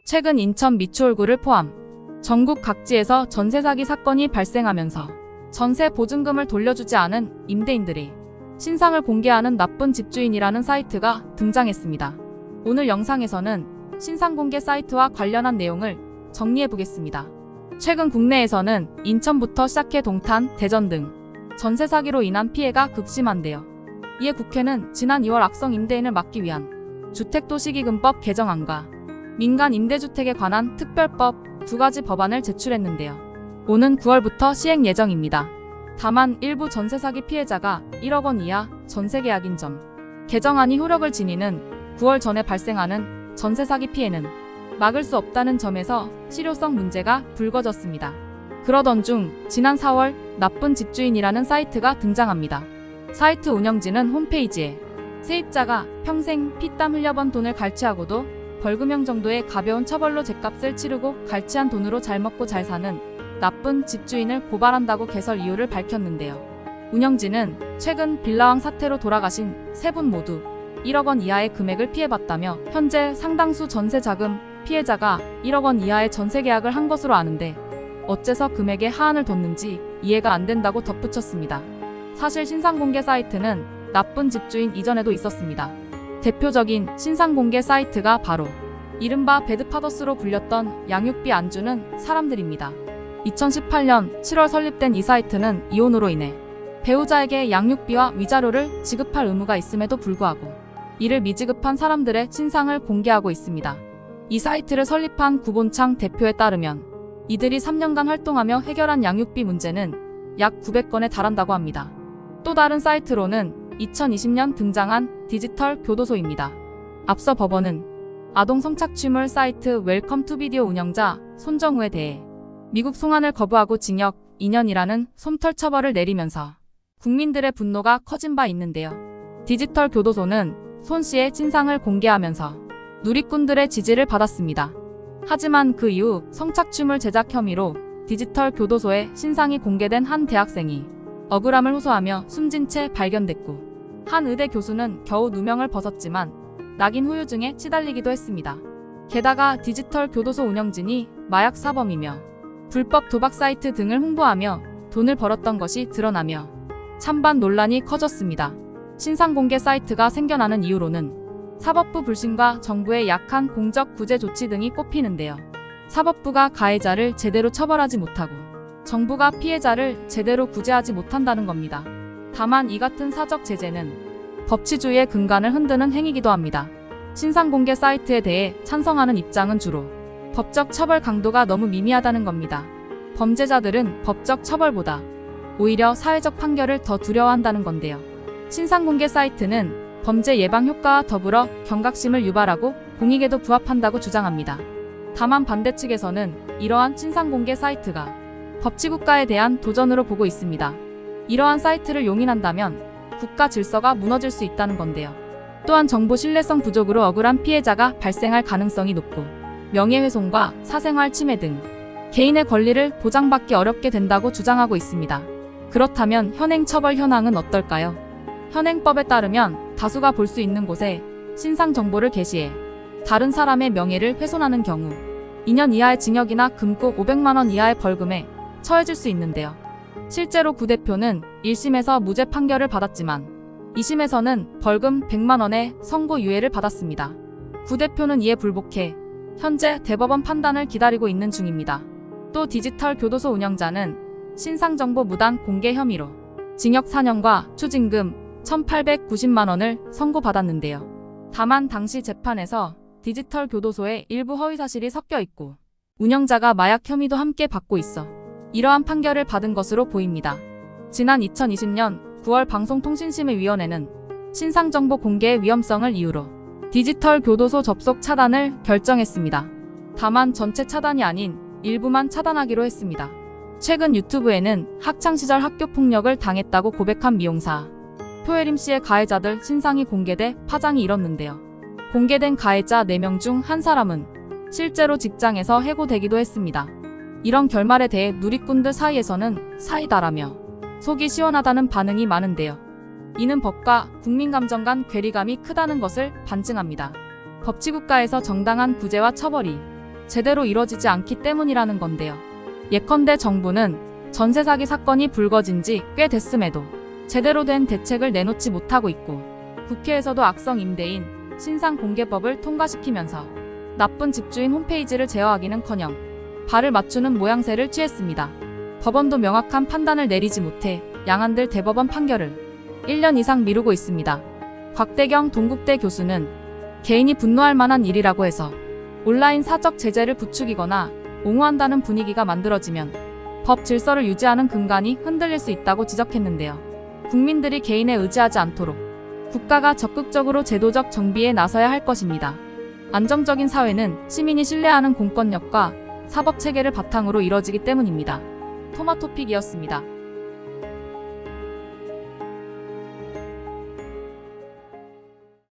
최근 인천 미추홀구를 포함 전국 각지에서 전세 사기 사건이 발생하면서 전세 보증금을 돌려주지 않은 임대인들이 신상을 공개하는 나쁜 집주인이라는 사이트가 등장했습니다. 오늘 영상에서는 신상 공개 사이트와 관련한 내용을 정리해보겠습니다. 최근 국내에서는 인천부터 시작해 동탄, 대전 등 전세 사기로 인한 피해가 극심한데요. 이에 국회는 지난 2월 악성 임대인을 막기 위한 주택도시기금법 개정안과 민간 임대주택에 관한 특별법 두 가지 법안을 제출했는데요. 오는 9월부터 시행 예정입니다. 다만 일부 전세 사기 피해자가 1억 원 이하 전세 계약인 점, 개정안이 효력을 지니는 9월 전에 발생하는 전세 사기 피해는 막을 수 없다는 점에서 실효성 문제가 불거졌습니다. 그러던 중 지난 4월 나쁜 집주인이라는 사이트가 등장합니다. 사이트 운영진은 홈페이지에 세입자가 평생 피땀 흘려번 돈을 갈취하고도 벌금형 정도의 가벼운 처벌로 죗값을 치르고 갈취한 돈으로 잘 먹고 잘 사는 나쁜 집주인을 고발한다고 개설 이유를 밝혔는데요. 운영진은 최근 빌라왕 사태로 돌아가신 세 분 모두 1억 원 이하의 금액을 피해봤다며 현재 상당수 전세 자금 피해자가 1억 원 이하의 전세 계약을 한 것으로 아는데 어째서 금액에 하한을 뒀는지 이해가 안 된다고 덧붙였습니다. 사실 신상 공개 사이트는 나쁜 집주인 이전에도 있었습니다. 대표적인 신상 공개 사이트가 바로 이른바 배드파더스로 불렸던 양육비 안 주는 사람들입니다. 2018년 7월 설립된 이 사이트는 이혼으로 인해 배우자에게 양육비와 위자료를 지급할 의무가 있음에도 불구하고 이를 미지급한 사람들의 신상을 공개하고 있습니다. 이 사이트를 설립한 구본창 대표에 따르면 이들이 3년간 활동하며 해결한 양육비 문제는 약 900건에 달한다고 합니다. 또 다른 사이트로는 2020년 등장한 디지털 교도소입니다. 앞서 법원은 아동 성착취물 사이트 웰컴 투 비디오 운영자 손정우에 대해 미국 송환을 거부하고 징역 2년이라는 솜털 처벌을 내리면서 국민들의 분노가 커진 바 있는데요. 디지털 교도소는 손 씨의 신상을 공개하면서 누리꾼들의 지지를 받았습니다. 하지만 그 이후 성착취물 제작 혐의로 디지털 교도소에 신상이 공개된 한 대학생이 억울함을 호소하며 숨진 채 발견됐고 한 의대 교수는 겨우 누명을 벗었지만 낙인 후유증에 시달리기도 했습니다. 게다가 디지털 교도소 운영진이 마약 사범이며 불법 도박 사이트 등을 홍보하며 돈을 벌었던 것이 드러나며 찬반 논란이 커졌습니다. 신상 공개 사이트가 생겨나는 이유로는 사법부 불신과 정부의 약한 공적 구제 조치 등이 꼽히는데요. 사법부가 가해자를 제대로 처벌하지 못하고 정부가 피해자를 제대로 구제하지 못한다는 겁니다. 다만 이 같은 사적 제재는 법치주의의 근간을 흔드는 행위이기도 합니다. 신상 공개 사이트에 대해 찬성하는 입장은 주로 법적 처벌 강도가 너무 미미하다는 겁니다. 범죄자들은 법적 처벌보다 오히려 사회적 판결을 더 두려워한다는 건데요. 신상 공개 사이트는 범죄 예방 효과와 더불어 경각심을 유발하고 공익에도 부합한다고 주장합니다. 다만 반대 측에서는 이러한 신상 공개 사이트가 법치국가에 대한 도전으로 보고 있습니다. 이러한 사이트를 용인한다면 국가 질서가 무너질 수 있다는 건데요. 또한 정보 신뢰성 부족으로 억울한 피해자가 발생할 가능성이 높고 명예훼손과 사생활 침해 등 개인의 권리를 보장받기 어렵게 된다고 주장하고 있습니다. 그렇다면 현행 처벌 현황은 어떨까요? 현행법에 따르면 다수가 볼 수 있는 곳에 신상 정보를 게시해 다른 사람의 명예를 훼손하는 경우 2년 이하의 징역이나 금고 500만 원 이하의 벌금에 처해질 수 있는데요. 실제로 구 대표는 1심에서 무죄 판결을 받았지만 2심에서는 벌금 100만 원의 선고유예를 받았습니다. 구 대표는 이에 불복해 현재 대법원 판단을 기다리고 있는 중입니다. 또 디지털 교도소 운영자는 신상정보 무단 공개 혐의로 징역 4년과 추징금 1,890만 원을 선고받았는데요. 다만 당시 재판에서 디지털 교도소에 일부 허위사실이 섞여 있고 운영자가 마약 혐의도 함께 받고 있어 이러한 판결을 받은 것으로 보입니다. 지난 2020년 9월 방송통신심의위원회는 신상정보 공개의 위험성을 이유로 디지털 교도소 접속 차단을 결정했습니다. 다만 전체 차단이 아닌 일부만 차단하기로 했습니다. 최근 유튜브에는 학창시절 학교폭력을 당했다고 고백한 미용사 표혜림 씨의 가해자들 신상이 공개돼 파장이 일었는데요. 공개된 가해자 4명 중 한 사람은 실제로 직장에서 해고되기도 했습니다. 이런 결말에 대해 누리꾼들 사이에서는 사이다라며 속이 시원하다는 반응이 많은데요. 이는 법과 국민 감정 간 괴리감이 크다는 것을 반증합니다. 법치국가에서 정당한 구제와 처벌이 제대로 이뤄지지 않기 때문이라는 건데요. 예컨대 정부는 전세 사기 사건이 불거진 지 꽤 됐음에도 제대로 된 대책을 내놓지 못하고 있고, 국회에서도 악성 임대인 신상공개법을 통과시키면서 나쁜 집주인 홈페이지를 제어하기는커녕 발을 맞추는 모양새를 취했습니다. 법원도 명확한 판단을 내리지 못해 양한들 대법원 판결을 1년 이상 미루고 있습니다. 곽대경 동국대 교수는 개인이 분노할 만한 일이라고 해서 온라인 사적 제재를 부추기거나 옹호한다는 분위기가 만들어지면 법 질서를 유지하는 근간이 흔들릴 수 있다고 지적했는데요. 국민들이 개인에 의지하지 않도록 국가가 적극적으로 제도적 정비에 나서야 할 것입니다. 안정적인 사회는 시민이 신뢰하는 공권력과 사법 체계를 바탕으로 이뤄지기 때문입니다. 토마토픽이었습니다.